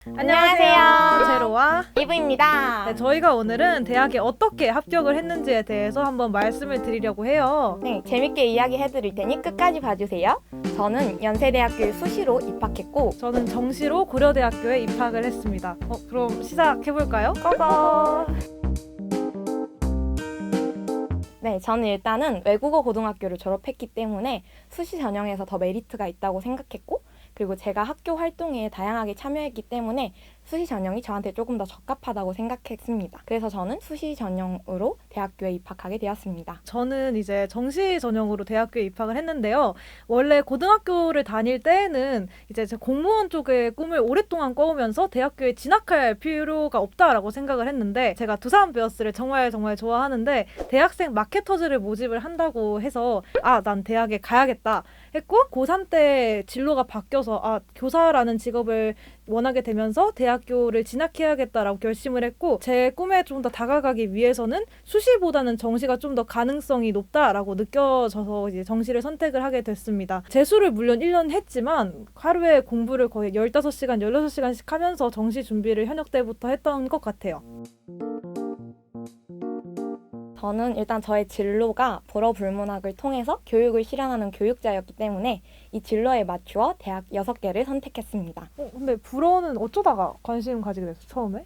안녕하세요. 제로와 이브입니다. 네, 저희가 오늘은 대학에 어떻게 합격을 했는지에 대해서 한번 말씀을 드리려고 해요. 네, 재밌게 이야기해드릴 테니 끝까지 봐주세요. 저는 연세대학교에 수시로 입학했고 저는 정시로 고려대학교에 입학을 했습니다. 그럼 시작해볼까요? 고고! 네, 저는 일단은 외국어 고등학교를 졸업했기 때문에 수시 전형에서 더 메리트가 있다고 생각했고, 그리고 제가 학교 활동에 다양하게 참여했기 때문에 수시 전형이 저한테 조금 더 적합하다고 생각했습니다. 그래서 저는 수시 전형으로 대학교에 입학하게 되었습니다. 저는 이제 정시 전형으로 대학교에 입학을 했는데요. 원래 고등학교를 다닐 때에는 이제 제 공무원 쪽의 꿈을 오랫동안 꿔오면서 대학교에 진학할 필요가 없다라고 생각을 했는데, 제가 두산 베어스를 정말 좋아하는데 대학생 마케터즈를 모집을 한다고 해서 난 대학에 가야겠다 했고, 고3 때 진로가 바뀌어서 교사라는 직업을 원하게 되면서 대학교를 진학해야겠다라고 결심을 했고, 제 꿈에 좀 더 다가가기 위해서는 수시보다는 정시가 좀 더 가능성이 높다라고 느껴져서 이제 정시를 선택을 하게 됐습니다. 재수를 물론 1년 했지만 하루에 공부를 거의 15시간, 16시간씩 하면서 정시 준비를 현역 때부터 했던 것 같아요. 저는 일단 저의 진로가 불어불문학을 통해서 교육을 실현하는 교육자였기 때문에 이 진로에 맞추어 대학 6개를 선택했습니다. 근데 불어는 어쩌다가 관심 가지게 됐어, 처음에?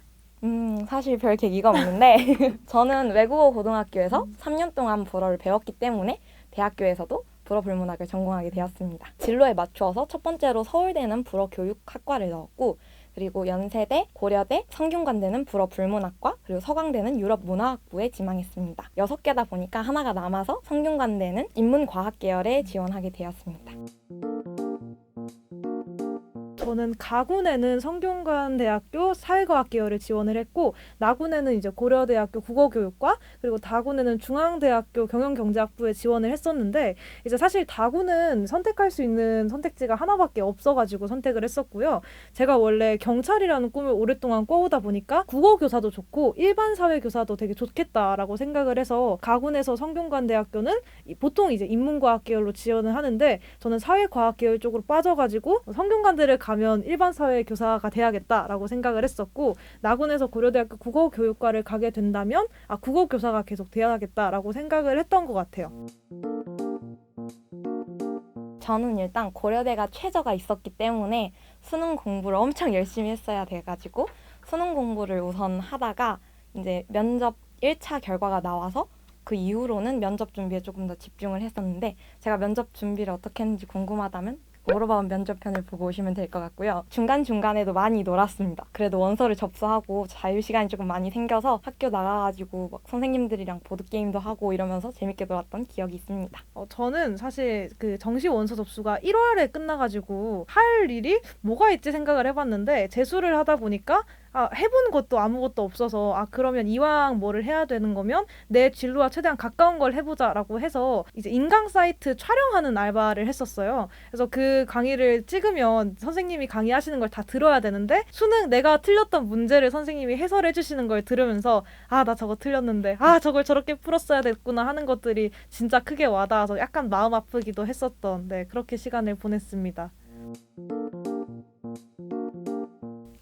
사실 별 계기가 없는데 저는 외국어 고등학교에서 3년 동안 불어를 배웠기 때문에 대학교에서도 불어불문학을 전공하게 되었습니다. 진로에 맞추어서 첫 번째로 서울대는 불어교육학과를 넣었고, 그리고 연세대, 고려대, 성균관대는 불어불문학과, 그리고 서강대는 유럽문화학부에 지망했습니다. 6개다 보니까 하나가 남아서 성균관대는 인문과학 계열에 지원하게 되었습니다. 저는 가군에는 성균관대학교 사회과학 계열을 지원을 했고, 나군에는 이제 고려대학교 국어교육과, 그리고 다군에는 중앙대학교 경영경제학부에 지원을 했었는데, 이제 사실 다군은 선택할 수 있는 선택지가 하나밖에 없어가지고 선택을 했었고요. 제가 원래 경찰이라는 꿈을 오랫동안 꿔오다 보니까 국어교사도 좋고 일반 사회교사도 되게 좋겠다라고 생각을 해서 가군에서 성균관대학교는 보통 이제 인문과학 계열로 지원을 하는데, 저는 사회과학 계열 쪽으로 빠져가지고 성균관대를 가면 일반 사회 교사가 돼야겠다라고 생각을 했었고, 나군에서 고려대학교 국어교육과를 가게 된다면 국어 교사가 계속 돼야겠다라고 생각을 했던 것 같아요. 저는 일단 고려대가 최저가 있었기 때문에 수능 공부를 엄청 열심히 했어야 돼가지고 수능 공부를 우선 하다가 이제 면접 1차 결과가 나와서 그 이후로는 면접 준비에 조금 더 집중을 했었는데, 제가 면접 준비를 어떻게 했는지 궁금하다면 물어봐온 면접편을 보고 오시면 될 것 같고요. 중간중간에도 많이 놀았습니다. 그래도 원서를 접수하고 자유시간이 조금 많이 생겨서 학교 나가가지고 막 선생님들이랑 보드게임도 하고 이러면서 재밌게 놀았던 기억이 있습니다. 저는 사실 그 정시 원서 접수가 1월에 끝나가지고 할 일이 뭐가 있지 생각을 해봤는데, 재수를 하다 보니까 해본 것도 아무것도 없어서 그러면 이왕 뭐를 해야 되는 거면 내 진로와 최대한 가까운 걸 해보자라고 해서 이제 인강 사이트 촬영하는 알바를 했었어요. 그래서 그 강의를 찍으면 선생님이 강의하시는 걸 다 들어야 되는데, 수능 내가 틀렸던 문제를 선생님이 해설해 주시는 걸 들으면서 나 저거 틀렸는데 저걸 저렇게 풀었어야 됐구나 하는 것들이 진짜 크게 와닿아서 약간 마음 아프기도 했었던 그렇게 시간을 보냈습니다.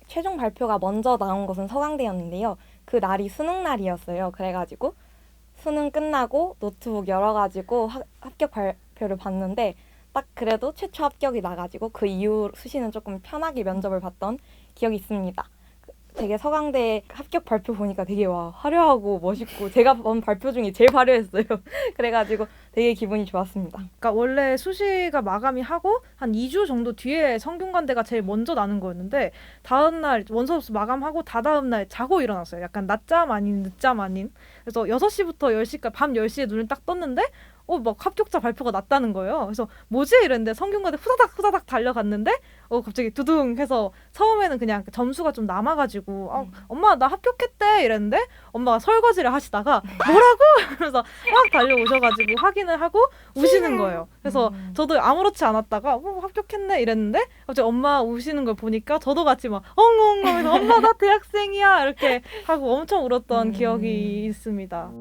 최종 발표가 먼저 나온 것은 서강대였는데요. 그 날이 수능 날이었어요. 그래가지고 수능 끝나고 노트북 열어가지고 합격 발표를 봤는데, 딱 그래도 최초 합격이 나가지고 그 이후 수시는 조금 편하게 면접을 봤던 기억이 있습니다. 되게 서강대 합격 발표 보니까 되게 화려하고 멋있고 제가 본 발표 중에 제일 화려했어요. 그래가지고 되게 기분이 좋았습니다. 그러니까 원래 수시가 마감이 하고 한 2주 정도 뒤에 성균관대가 제일 먼저 나는 거였는데, 다음날 원서 접수 마감하고 다다음날 자고 일어났어요. 약간 낮잠 아닌 늦잠 아닌. 그래서 6시부터 10시까지 밤 10시에 눈을 딱 떴는데 막 합격자 발표가 났다는 거예요. 그래서 뭐지? 이랬는데 성균관대 후다닥 달려갔는데 갑자기 두둥 해서, 처음에는 그냥 점수가 좀 남아가지고 엄마 나 합격했대 이랬는데, 엄마가 설거지를 하시다가 뭐라고? 그래서 막 달려오셔가지고 확인을 하고 우시는 거예요. 그래서 저도 아무렇지 않았다가 합격했네 이랬는데, 갑자기 엄마 우시는 걸 보니까 저도 같이 막 엉엉엉 해서 엄마 나 대학생이야 이렇게 하고 엄청 울었던 기억이 있습니다.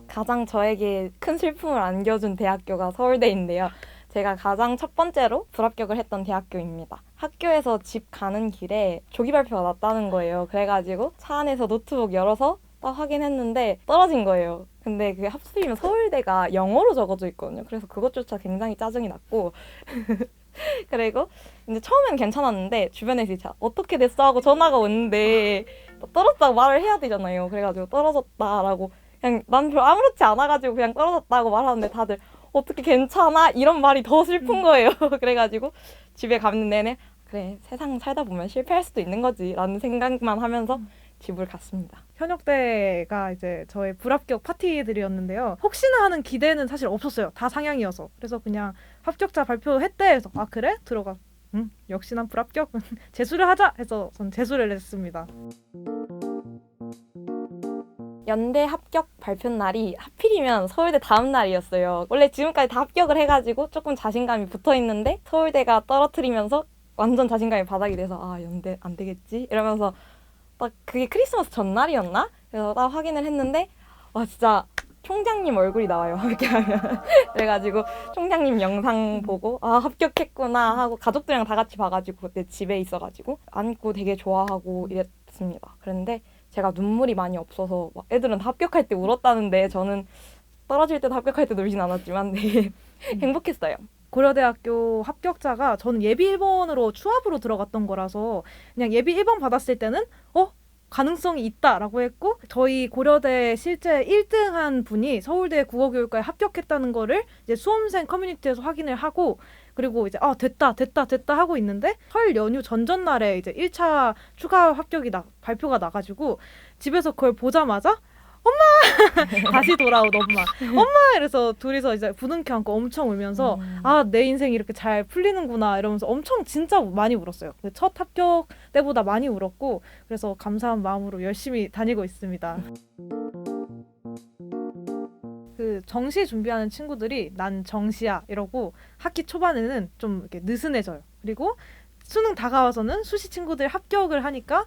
가장 저에게 큰 슬픔을 안겨준 대학교가 서울대인데요. 제가 가장 첫 번째로 불합격을 했던 대학교입니다. 학교에서 집 가는 길에 조기 발표가 났다는 거예요. 그래가지고 차 안에서 노트북 열어서 딱 확인했는데 떨어진 거예요. 근데 그게 하필이면 서울대가 영어로 적어져 있거든요. 그래서 그것조차 굉장히 짜증이 났고 그리고 이제 처음엔 괜찮았는데 주변에서 이제 어떻게 됐어 하고 전화가 오는데 떨어졌다고 말을 해야 되잖아요. 그래가지고 떨어졌다라고 그냥 난 별로 아무렇지 않아가지고 그냥 떨어졌다고 말하는데 다들 어떻게 괜찮아? 이런 말이 더 슬픈 거예요. 그래가지고 집에 가는 내내 그래 세상 살다 보면 실패할 수도 있는 거지 라는 생각만 하면서 집을 갔습니다. 현역대가 이제 저의 불합격 파티들이었는데요. 혹시나 하는 기대는 사실 없었어요. 다 상향이어서. 그래서 그냥 합격자 발표했대 해서 아 그래? 들어가. 역시 난 불합격. 재수를 하자 해서 전 재수를 했습니다. 연대 합격 발표 날이 하필이면 서울대 다음 날이었어요. 원래 지금까지 다 합격을 해가지고 조금 자신감이 붙어 있는데 서울대가 떨어뜨리면서 완전 자신감이 바닥이 돼서 아 연대 안 되겠지 이러면서 딱 그게 크리스마스 전날이었나? 그래서 딱 확인을 했는데 와 진짜 총장님 얼굴이 나와요. 이렇게 하면 그래가지고 총장님 영상 보고 아 합격했구나 하고 가족들이랑 다 같이 봐가지고 그때 집에 있어가지고 안고 되게 좋아하고 이랬습니다. 그런데 제가 눈물이 많이 없어서 막 애들은 다 합격할 때 울었다는데 저는 떨어질 때도 합격할 때도 울진 않았지만 네, 행복했어요. 고려대학교 합격자가 저는 예비 1번으로 추합으로 들어갔던 거라서 그냥 예비 1번 받았을 때는 가능성이 있다라고 했고 저희 고려대 실제 1등한 분이 서울대 국어교육과에 합격했다는 거를 이제 수험생 커뮤니티에서 확인을 하고 그리고 이제 됐다 하고 있는데 설 연휴 전전날에 이제 1차 추가 합격이 발표가 나가지고 집에서 그걸 보자마자 엄마 다시 돌아온 엄마 이래서 둘이서 이제 부둥켜 안고 엄청 울면서 내 인생이 이렇게 잘 풀리는구나 이러면서 엄청 진짜 많이 울었어요. 첫 합격 때보다 많이 울었고 그래서 감사한 마음으로 열심히 다니고 있습니다. 그 정시 준비하는 친구들이 난 정시야 이러고 학기 초반에는 좀 이렇게 느슨해져요. 그리고 수능 다가와서는 수시 친구들 합격을 하니까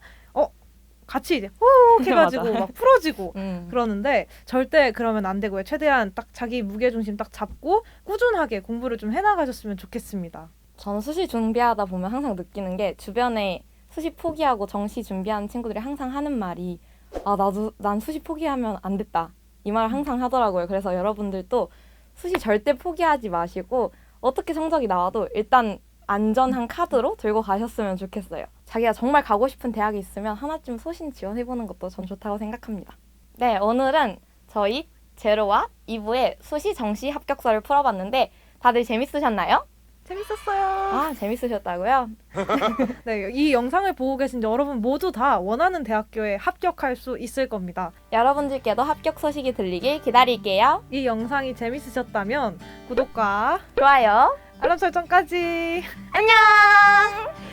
같이 이제 호흡 해가지고 막 풀어지고 그러는데 절대 그러면 안 되고요. 최대한 딱 자기 무게중심 딱 잡고 꾸준하게 공부를 좀 해나가셨으면 좋겠습니다. 저는 수시 준비하다 보면 항상 느끼는 게 주변에 수시 포기하고 정시 준비하는 친구들이 항상 하는 말이 난 수시 포기하면 안 됐다. 이 말을 항상 하더라고요. 그래서 여러분들도 수시 절대 포기하지 마시고 어떻게 성적이 나와도 일단 안전한 카드로 들고 가셨으면 좋겠어요. 자기가 정말 가고 싶은 대학이 있으면 하나쯤 소신 지원해보는 것도 전 좋다고 생각합니다. 네, 오늘은 저희 제로와 2부의 수시 정시 합격서를 풀어봤는데 다들 재밌으셨나요? 재밌었어요. 재밌으셨다고요? 네, 이 영상을 보고 계신 여러분 모두 다 원하는 대학교에 합격할 수 있을 겁니다. 여러분들께도 합격 소식이 들리길 기다릴게요. 이 영상이 재밌으셨다면 구독과 좋아요. 알람 설정까지. 안녕!